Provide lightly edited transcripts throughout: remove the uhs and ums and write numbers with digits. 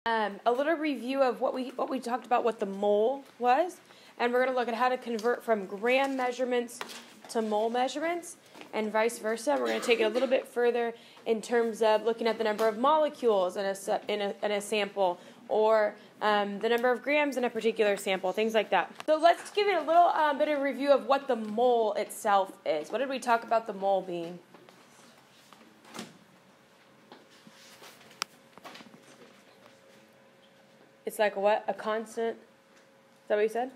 A little review of what we talked about, what the mole was, and we're going to look at how to convert from gram measurements to mole measurements, and vice versa. We're going to take it a little bit further in terms of looking at the number of molecules in a sample, or the number of grams in a particular sample, things like that. So let's give it a little bit of review of what the mole itself is. What did we talk about the mole being? It's like a what? A constant? Is that what you said?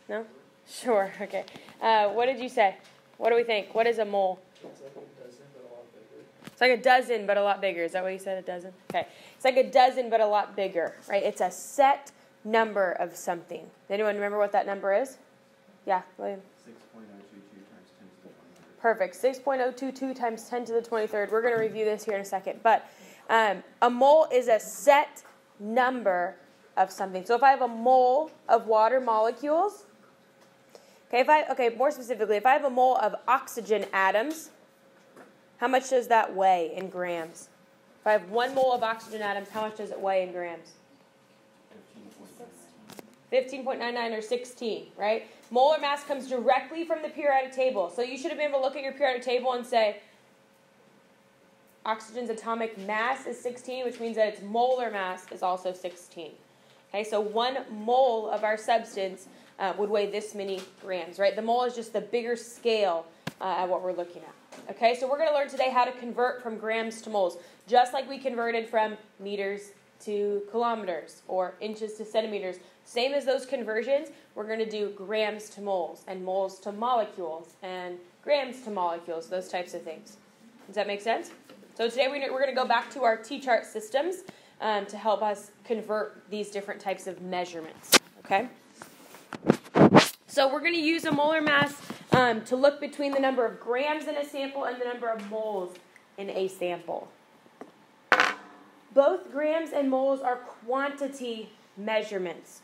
No? Sure, okay. What did you say? What do we think? What is a mole? It's like a dozen, but a lot bigger. Is that what you said, a dozen? Okay. It's like a dozen, but a lot bigger, right? It's a set number of something. Does anyone remember what that number is? Yeah, William? 6.022 times 10 to the 23rd. Perfect. 6.022 times 10 to the 23rd. We're going to review this here in a second. But a mole is a set number of something. So if I have a mole of water molecules, more specifically, if I have a mole of oxygen atoms, how much does that weigh in grams? If I have 1 mole of oxygen atoms, how much does it weigh in grams? 15.99 or 16, right? Molar mass comes directly from the periodic table. So you should have been able to look at your periodic table and say, oxygen's atomic mass is 16, which means that its molar mass is also 16. Okay, so 1 mole of our substance would weigh this many grams, right? The mole is just the bigger scale at what we're looking at. Okay, so we're going to learn today how to convert from grams to moles, just like we converted from meters to kilometers or inches to centimeters. Same as those conversions, we're going to do grams to moles and moles to molecules and grams to molecules, those types of things. Does that make sense? So today we're going to go back to our T-chart systems to help us convert these different types of measurements. Okay? So we're going to use a molar mass to look between the number of grams in a sample and the number of moles in a sample. Both grams and moles are quantity measurements.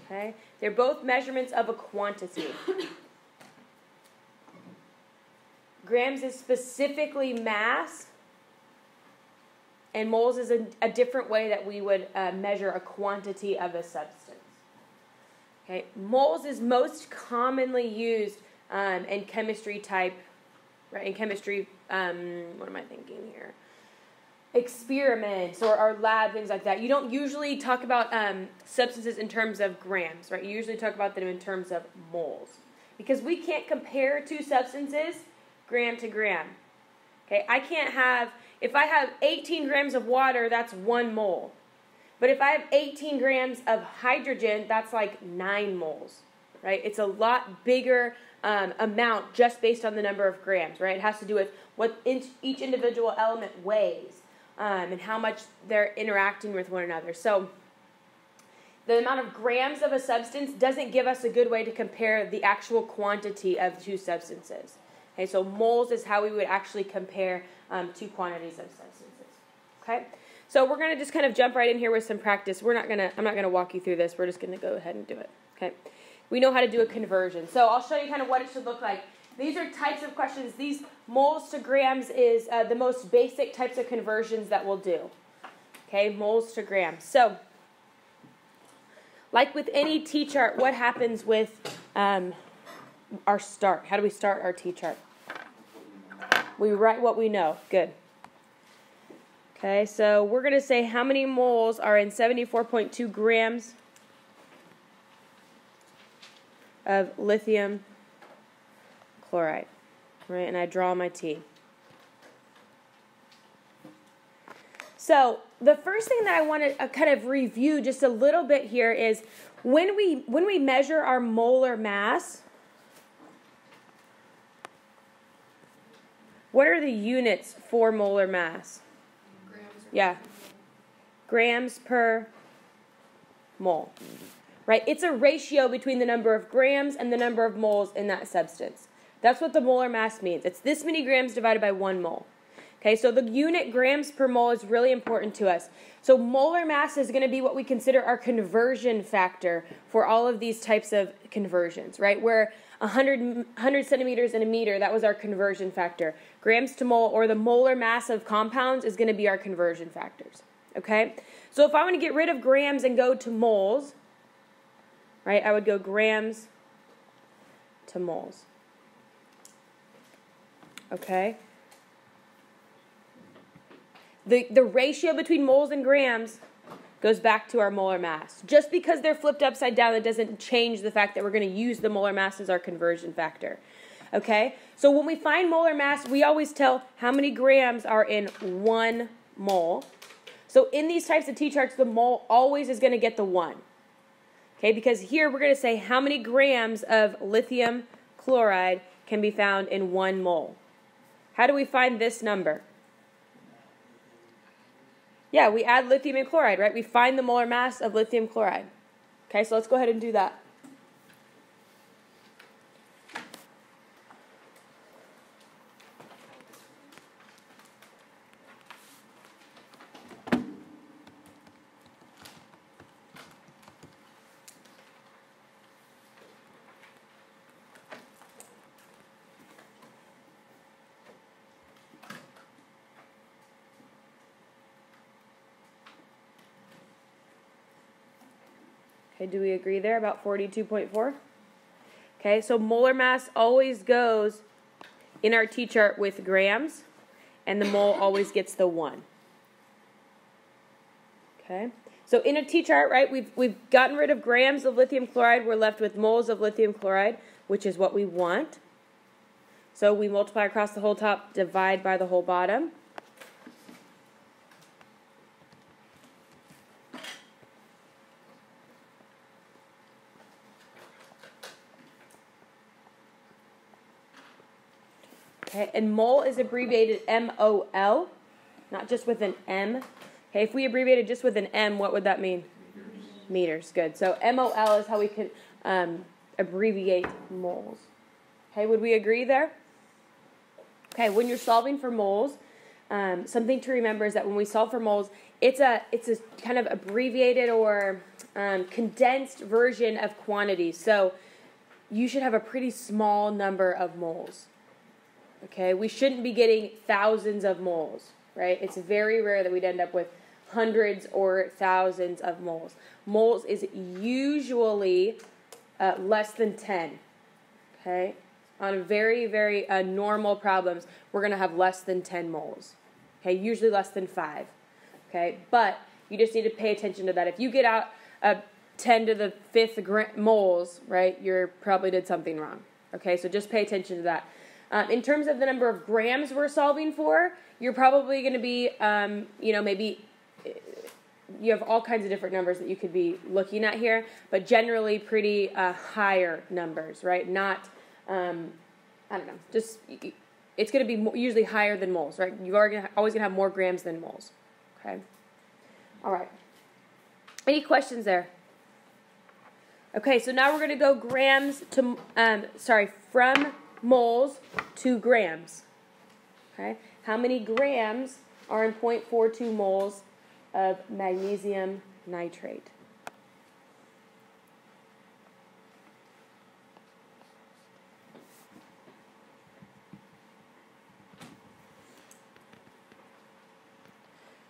Okay? They're both measurements of a quantity. Grams is specifically mass, and moles is a different way that we would measure a quantity of a substance. Okay, moles is most commonly used in chemistry type, right? In chemistry, what am I thinking here? Experiments or lab, things like that. You don't usually talk about substances in terms of grams, right? You usually talk about them in terms of moles. Because we can't compare two substances gram to gram. Okay, I can't have, if I have 18 grams of water, that's 1 mole. But if I have 18 grams of hydrogen, that's like 9 moles, right? It's a lot bigger amount just based on the number of grams, right? It has to do with what each individual element weighs and how much they're interacting with one another. So the amount of grams of a substance doesn't give us a good way to compare the actual quantity of two substances. Okay, so moles is how we would actually compare two quantities of substances. Okay, so we're going to just kind of jump right in here with some practice. I'm not going to walk you through this. We're just going to go ahead and do it. Okay, we know how to do a conversion. So I'll show you kind of what it should look like. These are types of questions. These moles to grams is the most basic types of conversions that we'll do. Okay, moles to grams. So, like with any T-chart, what happens with our start? How do we start our T-chart? We write what we know. Good. Okay, so we're going to say how many moles are in 74.2 grams of lithium chloride. Right, and I draw my T. So the first thing that I want to kind of review just a little bit here is when we measure our molar mass, what are the units for molar mass? Yeah. Grams per mole. Right? It's a ratio between the number of grams and the number of moles in that substance. That's what the molar mass means. It's this many grams divided by 1 mole. Okay, so the unit grams per mole is really important to us. So molar mass is going to be what we consider our conversion factor for all of these types of conversions, right? Where 100 centimeters in a meter, that was our conversion factor. Grams to mole, or the molar mass of compounds, is going to be our conversion factors. Okay? So if I want to get rid of grams and go to moles, right, I would go grams to moles. Okay? The ratio between moles and grams goes back to our molar mass. Just because they're flipped upside down, that doesn't change the fact that we're going to use the molar mass as our conversion factor. Okay? So when we find molar mass, we always tell how many grams are in 1 mole. So in these types of T-charts, the mole always is going to get the 1. Okay? Because here we're going to say how many grams of lithium chloride can be found in 1 mole. How do we find this number? Yeah, we add lithium and chloride, right? We find the molar mass of lithium chloride. Okay, so let's go ahead and do that. Okay, do we agree there about 42.4? Okay, so molar mass always goes in our T-chart with grams, and the mole always gets the 1. Okay, so in a T-chart, right, we've gotten rid of grams of lithium chloride. We're left with moles of lithium chloride, which is what we want. So we multiply across the whole top, divide by the whole bottom. Okay, and mole is abbreviated MOL, not just with an M. Okay, if we abbreviated just with an M, what would that mean? Meters, good. So MOL is how we can abbreviate moles. Okay, would we agree there? Okay, when you're solving for moles, something to remember is that when we solve for moles, it's a kind of abbreviated or condensed version of quantities. So you should have a pretty small number of moles. Okay, we shouldn't be getting thousands of moles, right? It's very rare that we'd end up with hundreds or thousands of moles. Moles is usually less than 10, okay? On very, very normal problems, we're going to have less than 10 moles, okay? Usually less than 5, okay? But you just need to pay attention to that. If you get out 10 to the 5th moles, right, you probably did something wrong, okay? So just pay attention to that. In terms of the number of grams we're solving for, you're probably going to be, maybe you have all kinds of different numbers that you could be looking at here, but generally pretty higher numbers, right? Not, just it's going to be usually higher than moles, right? You are always going to have more grams than moles, okay? All right. Any questions there? Okay, so now we're going to go grams to, from moles to grams. Okay, how many grams are in 0.42 moles of magnesium nitrate?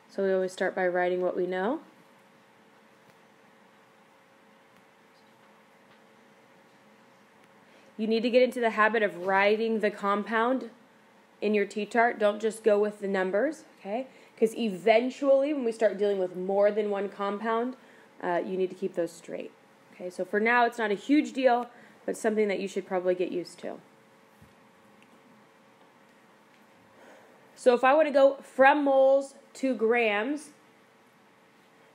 So we always start by writing what we know. You need to get into the habit of writing the compound in your T-chart. Don't just go with the numbers, okay? Because eventually, when we start dealing with more than one compound, you need to keep those straight. Okay, so for now, it's not a huge deal, but something that you should probably get used to. So if I want to go from moles to grams,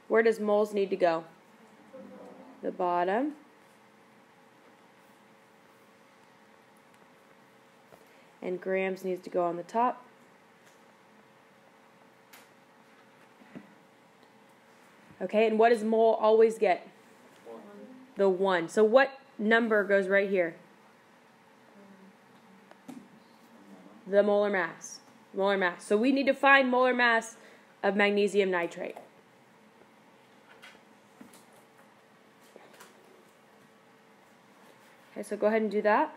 where does moles need to go? The bottom. And grams needs to go on the top. Okay, and what does mole always get? 1. The 1. So what number goes right here? The molar mass. Molar mass. So we need to find molar mass of magnesium nitrate. Okay, so go ahead and do that.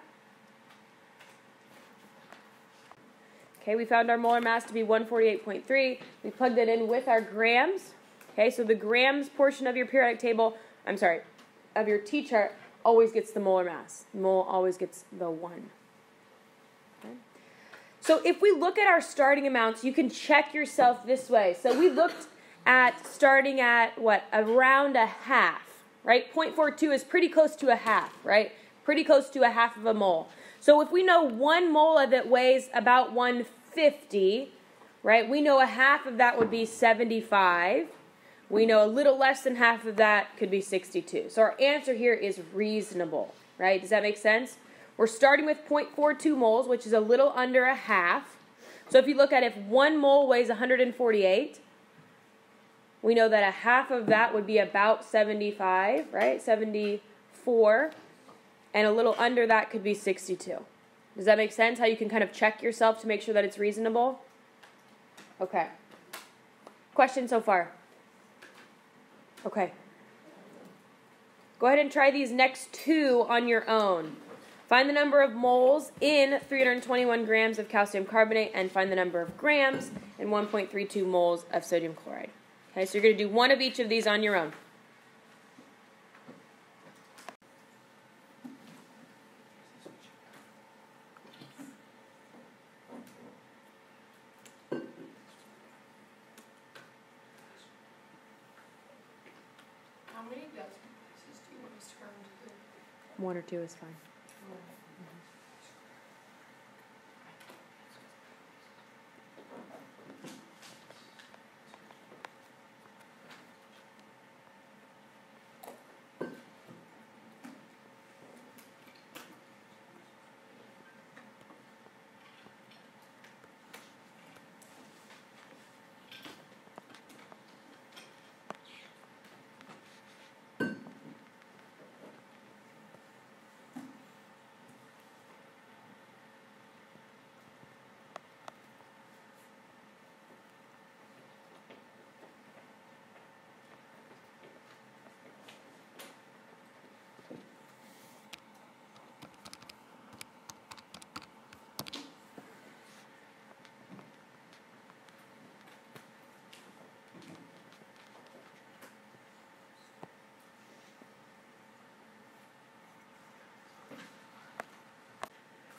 Okay, we found our molar mass to be 148.3. We plugged it in with our grams. Okay, so the grams portion of your periodic table, of your T-chart, always gets the molar mass. Mole always gets the 1. Okay. So if we look at our starting amounts, you can check yourself this way. So we looked at starting at, around a half, right? 0.42 is pretty close to a half, right? Pretty close to a half of a mole. So if we know 1 mole of it weighs about 150, right? We know a half of that would be 75. We know a little less than half of that could be 62. So our answer here is reasonable, right? Does that make sense? We're starting with 0.42 moles, which is a little under a half. So if you look at if 1 mole weighs 148, we know that a half of that would be about 75, right? 74. And a little under that could be 62. Does that make sense? How you can kind of check yourself to make sure that it's reasonable? Okay. Question so far? Okay. Go ahead and try these next 2 on your own. Find the number of moles in 321 grams of calcium carbonate and find the number of grams in 1.32 moles of sodium chloride. Okay, so you're going to do 1 of each of these on your own. How many decimal places do you want us to round to? 1 or 2 is fine.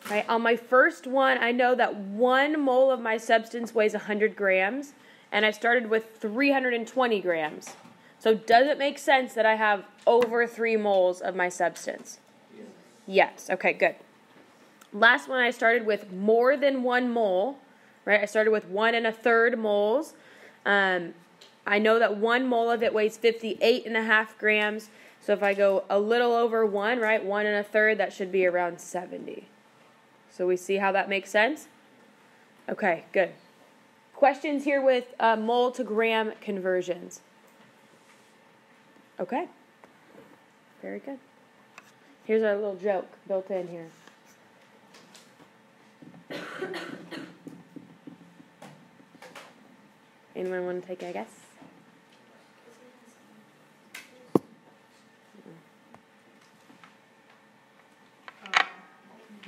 Right, on my first one, I know that 1 mole of my substance weighs 100 grams, and I started with 320 grams. So does it make sense that I have over 3 moles of my substance? Yes. Okay, good. Last one, I started with more than 1 mole, right? I started with 1 1/3 moles. I know that 1 mole of it weighs 58.5 grams. So if I go a little over 1, right, 1 1/3, that should be around 70. So we see how that makes sense? Okay, good. Questions here with mole to gram conversions? Okay. Very good. Here's our little joke built in here. Anyone want to take a guess?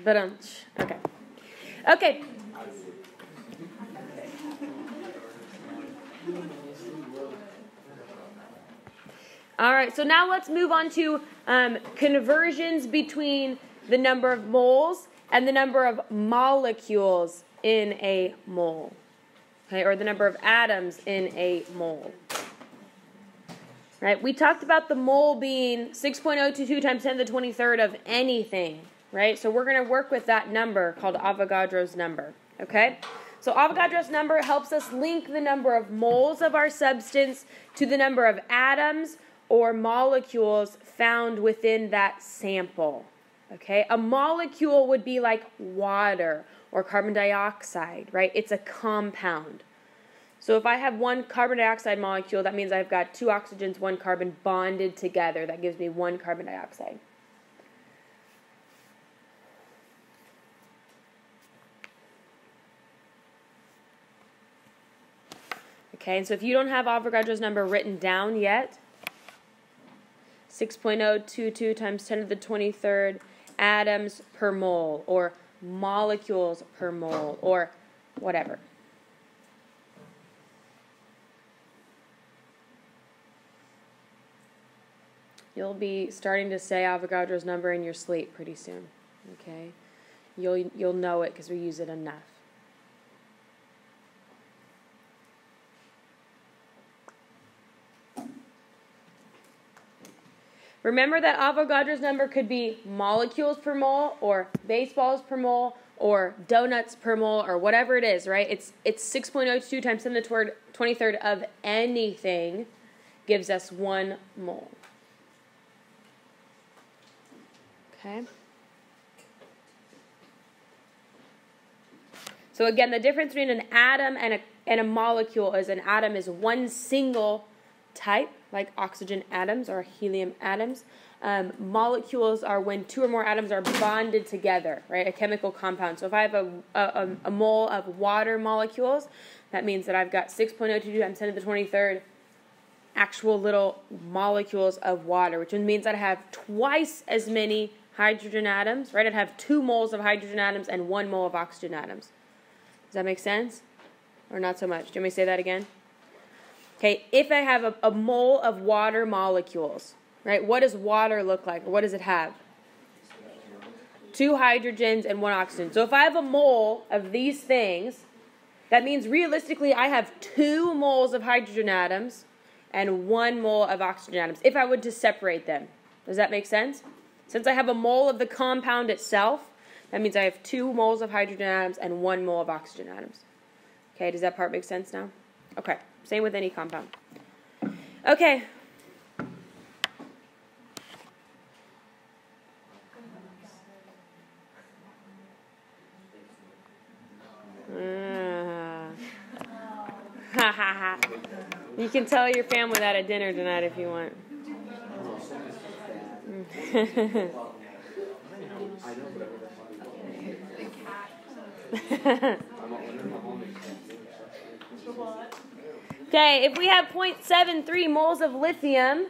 Ba-dunch. Okay. Okay. All right, so now let's move on to conversions between the number of moles and the number of molecules in a mole. Okay, or the number of atoms in a mole. Right? We talked about the mole being 6.022 times 10 to the 23rd of anything. Right? So we're going to work with that number called Avogadro's number. Okay? So Avogadro's number helps us link the number of moles of our substance to the number of atoms or molecules found within that sample. Okay? A molecule would be like water or carbon dioxide, right? It's a compound. So if I have 1 carbon dioxide molecule, that means I've got 2 oxygens, 1 carbon bonded together. That gives me 1 carbon dioxide. Okay, and so if you don't have Avogadro's number written down yet, 6.022 times 10 to the 23rd atoms per mole, or molecules per mole, or whatever. You'll be starting to say Avogadro's number in your sleep pretty soon. Okay? You'll know it because we use it enough. Remember that Avogadro's number could be molecules per mole or baseballs per mole or donuts per mole or whatever it is, right? It's 6.02 times 10 to the 23rd of anything gives us 1 mole. Okay? So again, the difference between an atom and a molecule is an atom is one single type, like oxygen atoms or helium atoms. Molecules are when 2 or more atoms are bonded together, right? A chemical compound. So if I have a mole of water molecules, that means that I've got 6.022 times 10 to the 23rd actual little molecules of water, which means that I have twice as many hydrogen atoms, right? I'd have 2 moles of hydrogen atoms and 1 mole of oxygen atoms. Does that make sense? Or not so much? Do you want me to say that again? Okay, if I have a mole of water molecules, right, what does water look like? What does it have? 2 hydrogens and 1 oxygen. So if I have a mole of these things, that means realistically I have 2 moles of hydrogen atoms and 1 mole of oxygen atoms, if I would to separate them. Does that make sense? Since I have a mole of the compound itself, that means I have 2 moles of hydrogen atoms and 1 mole of oxygen atoms. Okay, does that part make sense now? Okay, same with any compound. Okay. You can tell your family that at dinner tonight if you want. Okay, if we have 0.73 moles of lithium,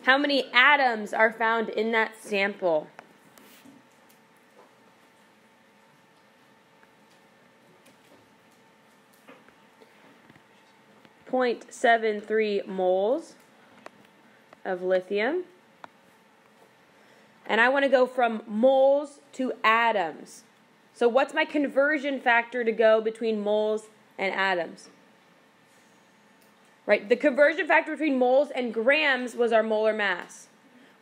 how many atoms are found in that sample? .73 moles of lithium. And I want to go from moles to atoms. So what's my conversion factor to go between moles and atoms? Right, the conversion factor between moles and grams was our molar mass.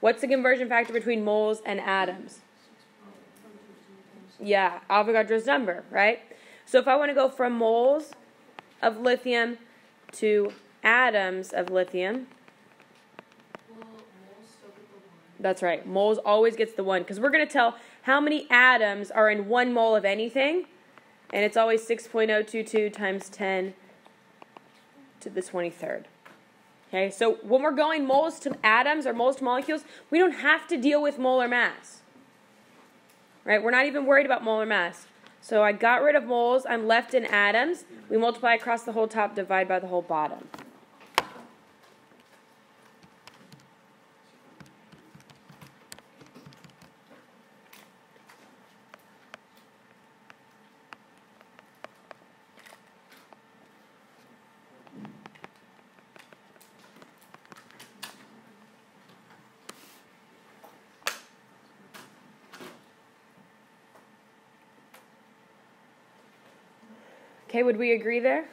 What's the conversion factor between moles and atoms? Yeah, Avogadro's number, right? So if I want to go from moles of lithium to atoms of lithium, that's right, moles always gets the 1, because we're going to tell how many atoms are in 1 mole of anything, and it's always 6.022 times 10 to the 23rd. Okay, so when we're going moles to atoms or moles to molecules, we don't have to deal with molar mass. Right? We're not even worried about molar mass. So I got rid of moles, I'm left in atoms. We multiply across the whole top, divide by the whole bottom. Okay, would we agree there?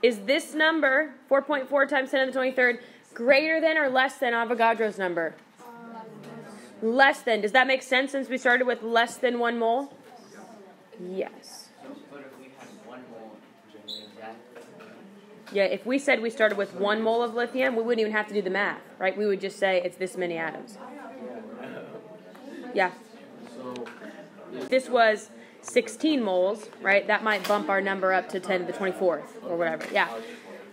Is this number, 4.4 times 10 to the 23rd, greater than or less than Avogadro's number? Less than. Does that make sense since we started with less than 1 mole? Yes. But if we had 1 mole, Yeah, if we said we started with 1 mole of lithium, we wouldn't even have to do the math, right? We would just say it's this many atoms. Yeah. If this was 16 moles, right? That might bump our number up to 10 to the 24th or whatever. Yeah.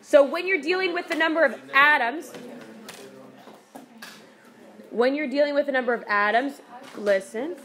So when you're dealing with the number of atoms, listen.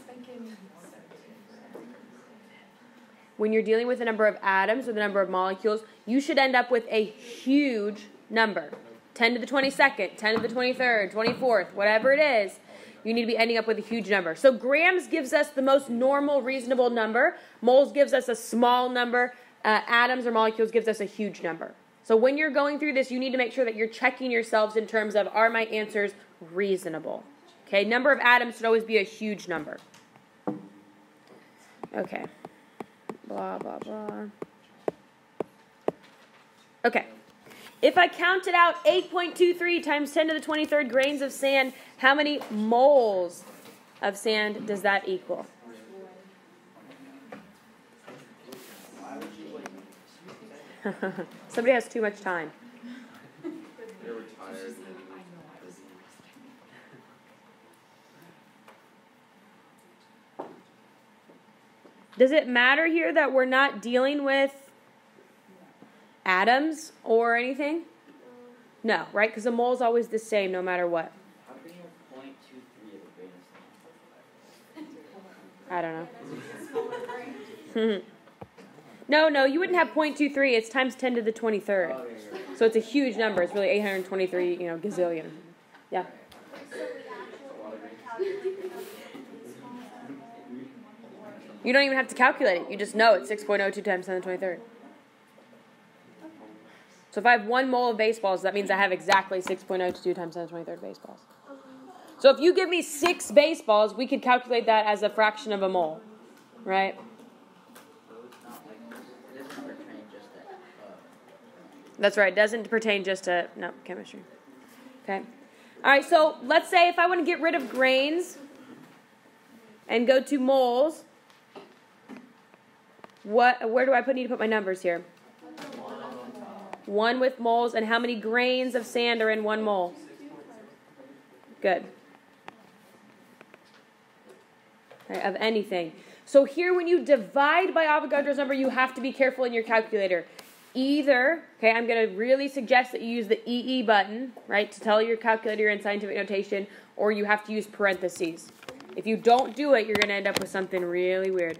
When you're dealing with the number of atoms or the number of molecules, you should end up with a huge number. 10 to the 22nd, 10 to the 23rd, 24th, whatever it is. You need to be ending up with a huge number. So grams gives us the most normal, reasonable number. Moles gives us a small number. Atoms or molecules gives us a huge number. So when you're going through this, you need to make sure that you're checking yourselves in terms of, are my answers reasonable? Okay, number of atoms should always be a huge number. Okay. Blah, blah, blah. Okay. If I counted out 8.23 times 10 to the 23rd grains of sand, how many moles of sand does that equal? Somebody has too much time. They're retired. Does it matter here that we're not dealing with atoms or anything? No, right? Because a mole is always the same no matter what. How can you have 0.23 of a grain of sand? I don't know. No, you wouldn't have 0.23. It's times 10 to the 23rd. Oh, yeah. So it's a huge number. It's really 823, gazillion. Yeah. You don't even have to calculate it. You just know it's 6.02 times 10 to the 23rd. So if I have 1 mole of baseballs, that means I have exactly 6.02 times 10 to the 23rd baseballs. So if you give me 6 baseballs, we could calculate that as a fraction of a mole, right? So it's not like it doesn't pertain just to That's right. It doesn't pertain just to chemistry. Okay. All right. So let's say if I want to get rid of grains and go to moles, where do I need to put my numbers here? 1 with moles, and how many grains of sand are in 1 mole? Good. Right, of anything. So here when you divide by Avogadro's number, you have to be careful in your calculator. Either, I'm going to really suggest that you use the EE button, right, to tell your calculator in scientific notation, or you have to use parentheses. If you don't do it, you're going to end up with something really weird.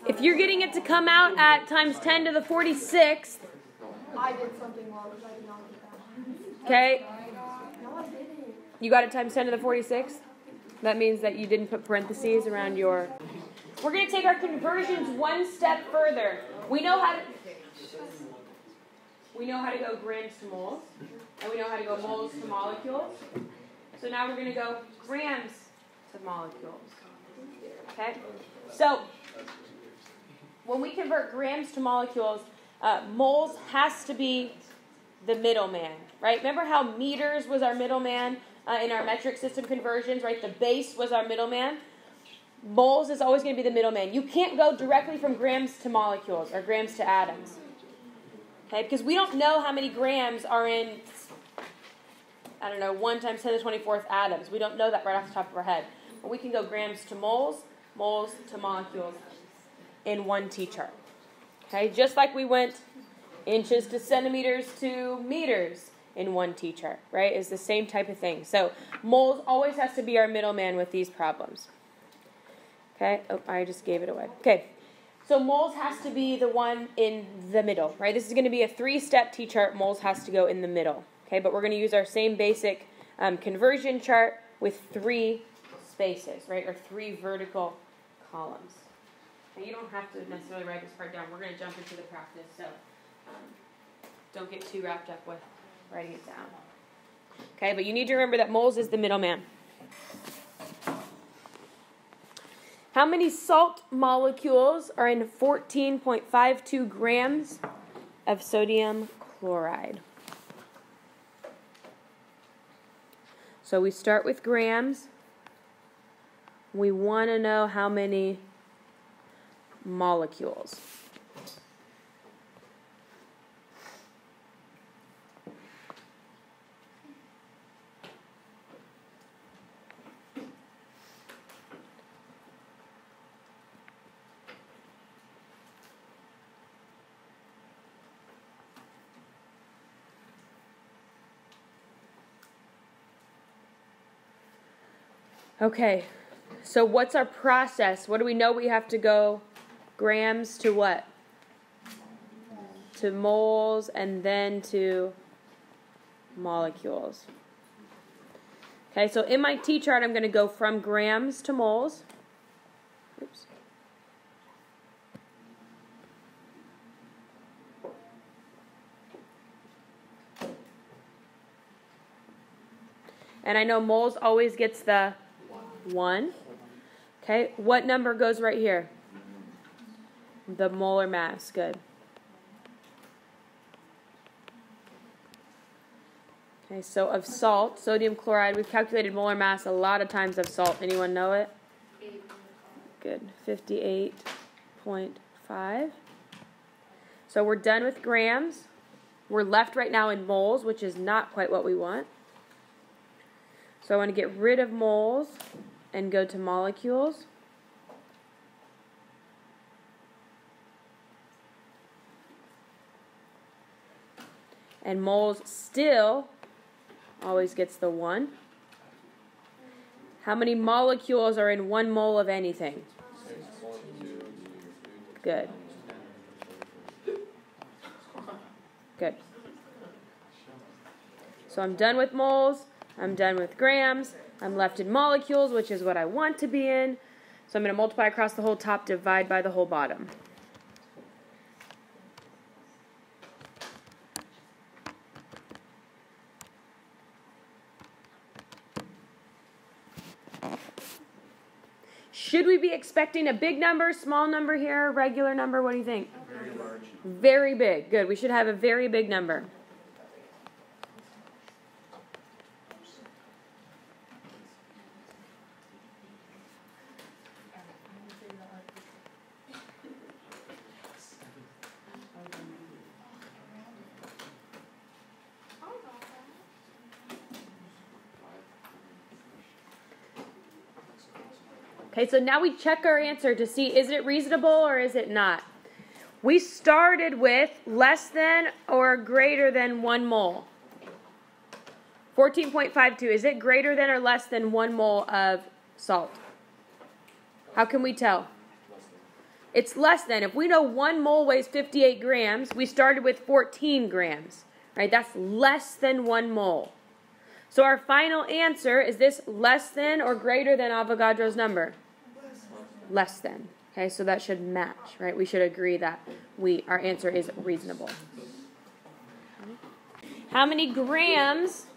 If you're getting it to come out at times 10 to the 46th, I did something wrong because I did not get that. okay, No, I didn't. you got it times 10 to the 46th? That means that you didn't put parentheses around your... We're going to take our conversions one step further. We know how to go grams to moles, and we know how to go moles to molecules. So now we're going to go grams to molecules. Okay? So, when we convert grams to molecules, moles has to be the middleman, right? Remember how meters was our middleman in our metric system conversions, right? The base was our middleman. Moles is always going to be the middleman. You can't go directly from grams to molecules or grams to atoms. Okay? Because we don't know how many grams are in, 1 times 10 to the 24th atoms. We don't know that right off the top of our head. But we can go grams to moles to molecules in one T-chart. Okay? Just like we went inches to centimeters to meters in one T-chart, right? It's the same type of thing. So moles always has to be our middleman with these problems. Okay? Oh, I just gave it away. Okay. So moles has to be the one in the middle, right? This is going to be a 3-step T-chart. Moles has to go in the middle. Okay? But we're going to use our same basic conversion chart with 3 spaces, right? Or 3 vertical columns. Now, you don't have to necessarily write this part down. We're going to jump into the practice, so don't get too wrapped up with writing it down. Okay, but you need to remember that moles is the middleman. How many salt molecules are in 14.52 grams of sodium chloride? So we start with grams. We want to know how many molecules. Okay, so what's our process? What do we know we have to go grams to what? To moles and then to molecules. Okay, so in my T-chart, I'm going to go from grams to moles. Oops. And I know moles always gets the 1. Okay, what number goes right here? The molar mass. Good. Okay, so of salt, sodium chloride, we've calculated molar mass a lot of times of salt. Anyone know it? Good. 58.5. So we're done with grams. We're left right now in moles, which is not quite what we want. So I want to get rid of moles and go to molecules. And moles still always gets the 1. How many molecules are in 1 mole of anything? Good. Good. So I'm done with moles. I'm done with grams. I'm left in molecules, which is what I want to be in. So I'm going to multiply across the whole top, divide by the whole bottom. Should we be expecting a big number, small number here, regular number? What do you think? Very large. Very big. Good. We should have a very big number. Okay, so now we check our answer to see, is it reasonable or is it not? We started with less than or greater than 1 mole. 14.52, is it greater than or less than 1 mole of salt? How can we tell? It's less than. If we know 1 mole weighs 58 grams, we started with 14 grams. Right? That's less than 1 mole. So our final answer, is this less than or greater than Avogadro's number? Less than. Okay, so that should match, right? We should agree that our answer is reasonable. How many grams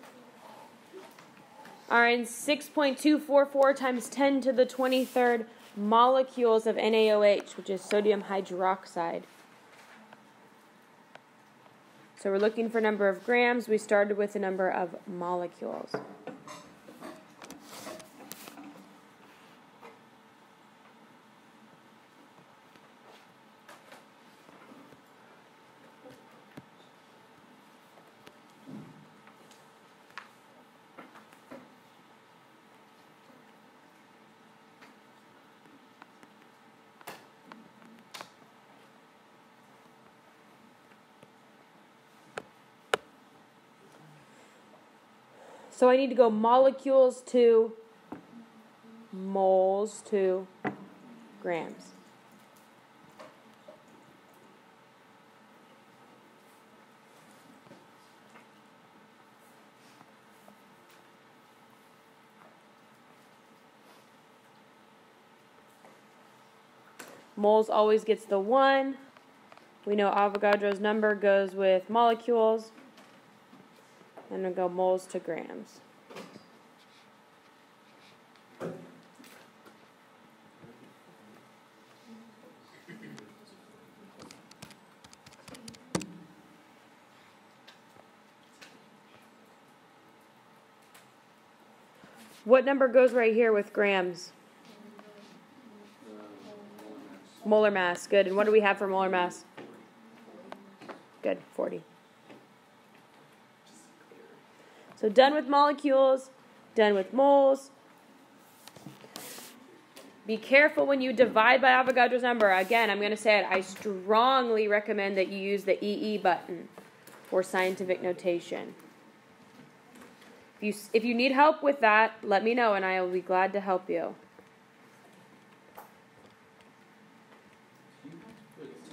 are in 6.244 times 10 to the 23rd molecules of NaOH, which is sodium hydroxide? So we're looking for number of grams. We started with the number of molecules. So I need to go molecules to moles to grams. Moles always gets the 1. We know Avogadro's number goes with molecules. And we'll go moles to grams. What number goes right here with grams? Molar mass. Good. And what do we have for molar mass? Good. 40. So done with molecules, done with moles. Be careful when you divide by Avogadro's number. Again, I'm going to say it. I strongly recommend that you use the EE button for scientific notation. If If you need help with that, let me know, and I will be glad to help you.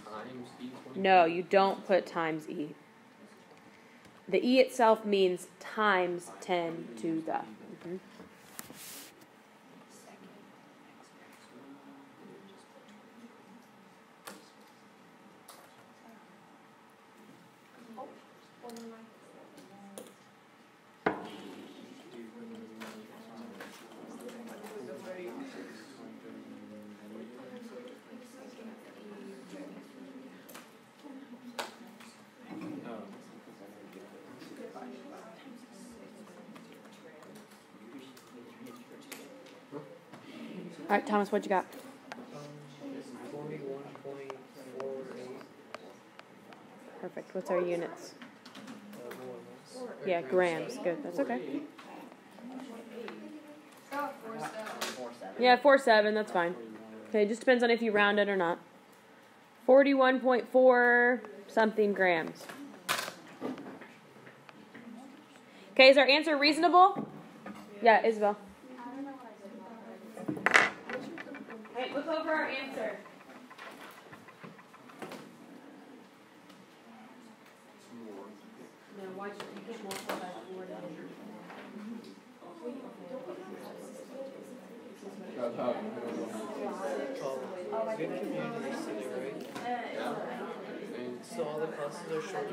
Times E20. No, you don't put times E. The E itself means times 10 to the. Mhm. All right, Thomas, what you got? 41.48. Perfect. What's our units? Molar. Yeah, grams. Good. That's okay. Got 4-7. 4-7. Yeah, 4.7. That's fine. Okay, it just depends on if you round it or not. 41.4 something grams. Okay, is our answer reasonable? Yeah, Isabel. Hey, look over our answer. No, why should you can't multiply by 4 to Good communities today, right? And So all the classes are short.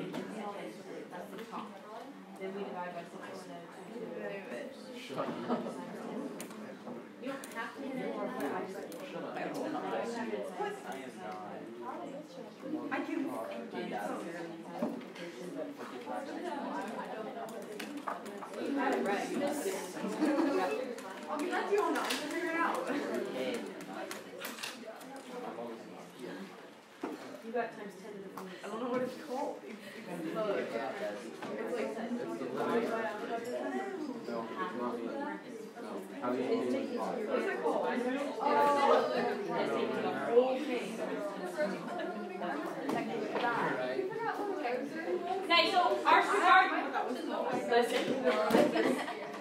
Then we divide by 6 shut up. You don't have to hit it or what I just I can I'll be glad you all know. I'm gonna figure it out. You got times 10 to the 4. I don't know what it's called. It's like No, it's not me. No. How do you what's it called? Okay, so our listen.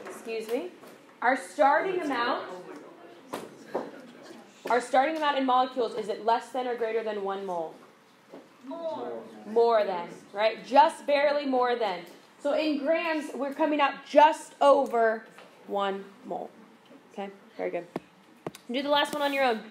Excuse me. Our starting amount in molecules, is it less than or greater than 1 mole? More than, right? Just barely more than. So in grams, we're coming out just over 1 mole. Okay, very good. Do the last one on your own.